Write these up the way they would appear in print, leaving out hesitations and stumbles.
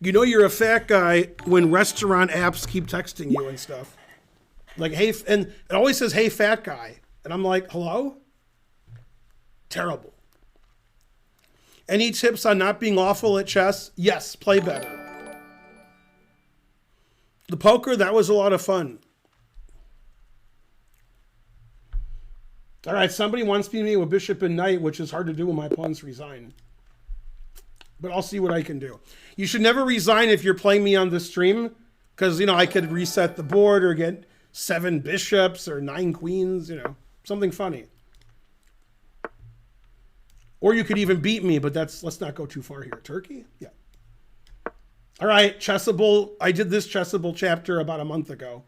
You know you're a fat guy when restaurant apps keep texting you and stuff. Like, hey, and it always says, hey, fat guy. And I'm like, hello? Terrible. Any tips on not being awful at chess? Yes, play better. The poker, that was a lot of fun. All right, somebody wants me to meet with bishop and knight, which is hard to do when my pawns resign. But I'll see what I can do. You should never resign if you're playing me on the stream, because, you know, I could reset the board or get 7 bishops or 9 queens, you know, something funny. Or you could even beat me, but let's not go too far here. Turkey? Yeah. All right, Chessable. I did this Chessable chapter about a month ago.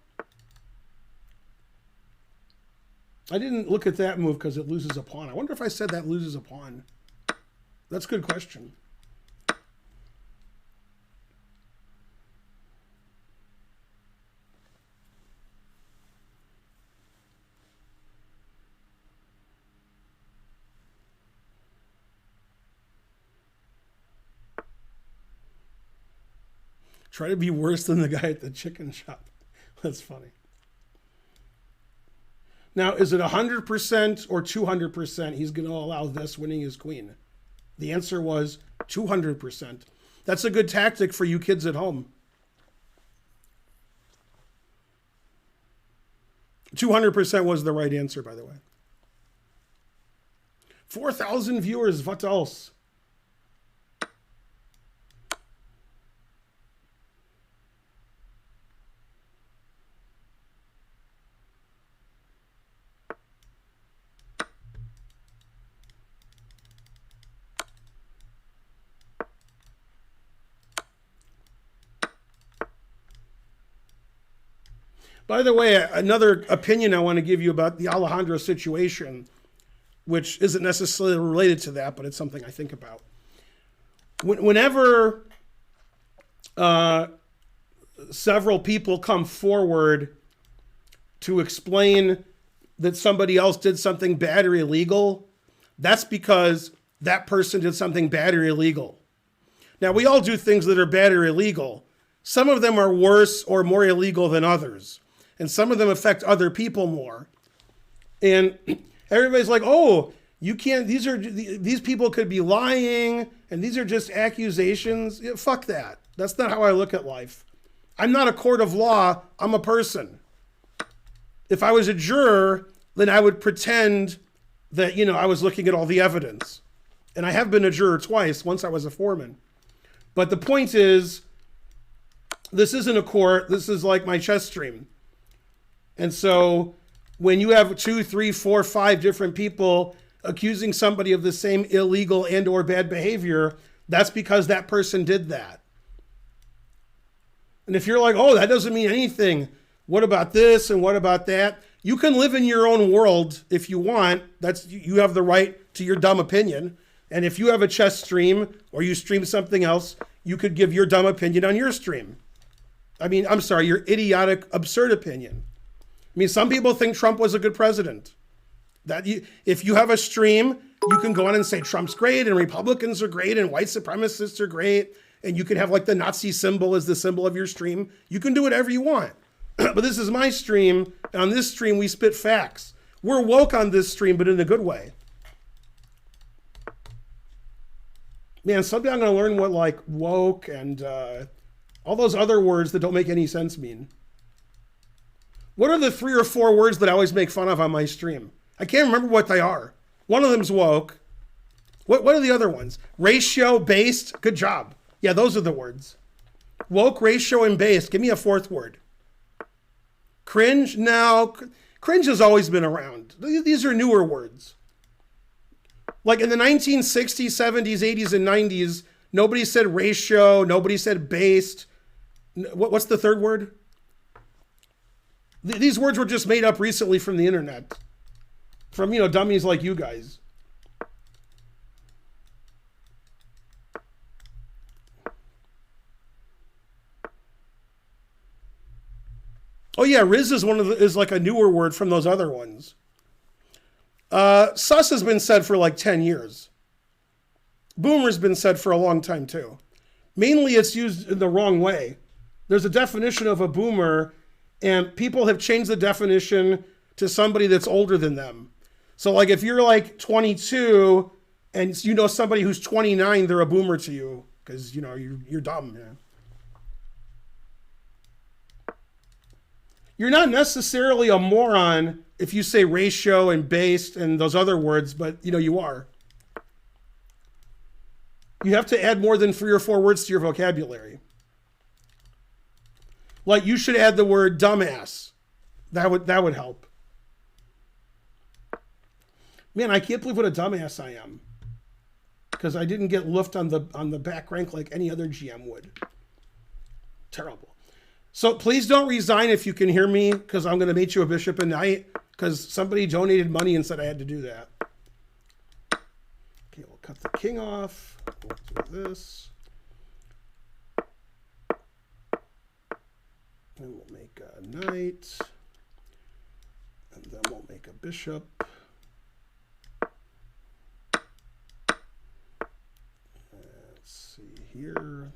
I didn't look at that move because it loses a pawn. I wonder if I said that loses a pawn. That's a good question. Try to be worse than the guy at the chicken shop. That's funny. Now, is it 100% or 200% he's going to allow this winning his queen? The answer was 200%. That's a good tactic for you kids at home. 200% was the right answer, by the way. 4,000 viewers, what else? By the way, another opinion I want to give you about the Alejandro situation, which isn't necessarily related to that, but it's something I think about. Whenever several people come forward to explain that somebody else did something bad or illegal, that's because that person did something bad or illegal. Now, we all do things that are bad or illegal. Some of them are worse or more illegal than others. And some of them affect other people more. And everybody's like, oh, you can't, these people could be lying, and these are just accusations. Yeah, fuck that. That's not how I look at life. I'm not a court of law, I'm a person. If I was a juror, then I would pretend that, you know, I was looking at all the evidence. And I have been a juror twice, once I was a foreman. But the point is, this isn't a court, this is like my chess stream. And so when you have 2, 3, 4, 5 different people accusing somebody of the same illegal and or bad behavior, that's because that person did that. And if you're like, oh, that doesn't mean anything, what about this and what about that? You can live in your own world if you want. You have the right to your dumb opinion. And if you have a chess stream or you stream something else, you could give your dumb opinion on your stream. I mean, I'm sorry, your idiotic, absurd opinion. I mean, some people think Trump was a good president. If you have a stream, you can go on and say Trump's great and Republicans are great and white supremacists are great. And you can have like the Nazi symbol as the symbol of your stream. You can do whatever you want. But this is my stream. And on this stream, we spit facts. We're woke on this stream, but in a good way. Man, someday I'm going to learn what like woke and all those other words that don't make any sense mean. What are the 3 or 4 words that I always make fun of on my stream? I can't remember what they are. One of them's woke. What are the other ones? Ratio, based. Good job. Yeah, those are the words. Woke, ratio, and based. Give me a 4th word. Cringe? No. Cringe has always been around. These are newer words. Like in the 1960s, 70s, 80s, and 90s, nobody said ratio. Nobody said based. What's the 3rd word? These words were just made up recently from the internet. From, you know, dummies like you guys. Oh yeah, Riz is is like a newer word from those other ones. Sus has been said for like 10 years. Boomer's been said for a long time too. Mainly it's used in the wrong way. There's a definition of a boomer, and people have changed the definition to somebody that's older than them. So like if you're like 22 and you know somebody who's 29, they're a boomer to you because you know you're dumb, man. You're not necessarily a moron if you say ratio and based and those other words, but you know you are. You have to add more than 3 or 4 words to your vocabulary. Like you should add the word dumbass. That would help. Man, I can't believe what a dumbass I am. Because I didn't get loofed on the back rank like any other GM would. Terrible. So please don't resign if you can hear me, because I'm going to make you a bishop a knight, because somebody donated money and said I had to do that. Okay, we'll cut the king off. We'll do this. And we'll make a knight. And then we'll make a bishop. Let's see here.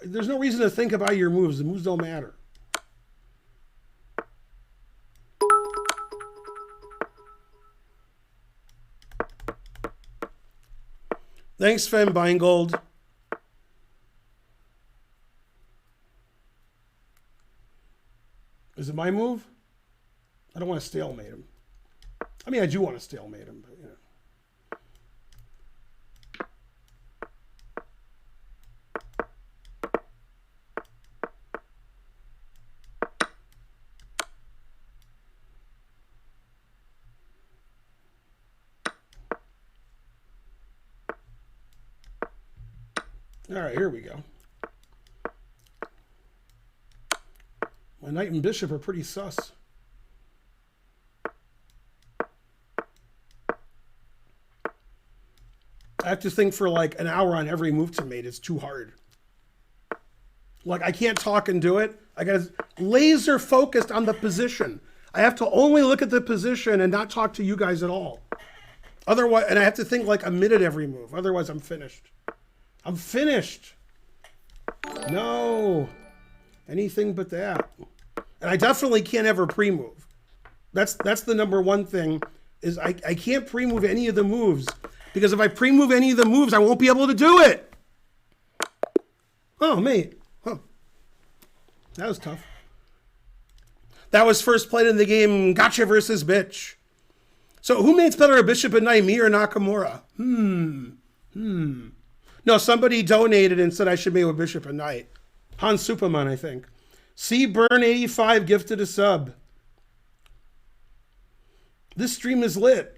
There's no reason to think about your moves. The moves don't matter. Thanks, Finegold. Is it my move? I don't want to stalemate him. I mean, I do want to stalemate him, but you know. All right, here we go. My knight and bishop are pretty sus. I have to think for like an hour on every move to mate. It's too hard. Like I can't talk and do it. I got to laser focused on the position. I have to only look at the position and not talk to you guys at all. Otherwise, and I have to think like a minute every move. Otherwise, I'm finished. I'm finished. No. Anything but that. And I definitely can't ever pre-move. That's the number one thing is I can't pre-move any of the moves. Because if I pre-move any of the moves, I won't be able to do it. Oh, mate. Huh. That was tough. That was first played in the game Gotcha versus Bitch. So who mates better, a bishop and knight, me or Nakamura? No, somebody donated and said I should make a bishop and knight. Hans Superman, I think. C Burn 85 gifted a sub. This stream is lit.